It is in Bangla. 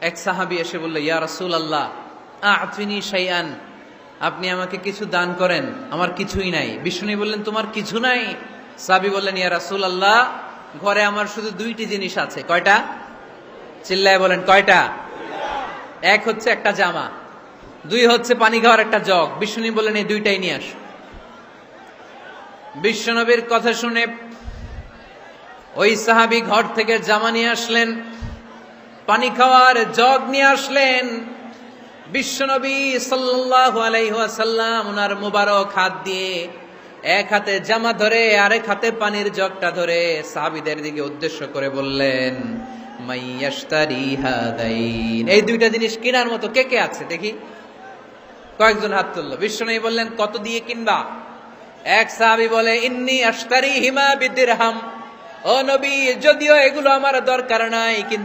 এক সাহাবী এসে বলল, ইয়া রাসূলুল্লাহ আ'তিনি শাইআন, আপনি আমাকে কিছু দান করেন, আমার কিছুই নাই। বিষ্ণু বললেন, তোমার কিছু নাই? সাহাবী বললেন, ইয়া রাসূলুল্লাহ ঘরে আমার শুধু দুইটি জিনিস আছে। কয়টা? চিল্লায় বলেন, কয়টা? এক হচ্ছে একটা জামা, দুই হচ্ছে পানি খাওয়ার একটা জগ। বিষ্ণু বললেন, এই দুইটাই নিয়ে আসো। বিশ্বনবীর কথা শুনে ওই সাহাবী ঘর থেকে জামা নিয়ে আসলেন, পানি খাওয়ার জগ নিয়ে আসলেন। বিশ্বনবী সাল্লাল্লাহু আলাইহি ওয়াসাল্লাম ওনার মুবারক হাত দিয়ে এক হাতে জামা ধরে আরেক হাতে পানির জগটা ধরে সাহাবীদের দিকে উদ্দেশ্য করে বললেন, মাইয়াশতারি হাদাইন, এই দুইটা জিনিস কেনার মতো কে কে আছে দেখি। কয়েকজন হাত তুলল। বিশ্বনবী বললেন, কত দিয়ে কিনবা? এক সাহাবী বলে, ইন্নী আশতারি হিমা বিদিরহাম, ও নবী যদিও এগুলো আমার দরকার নাই, কিন্তু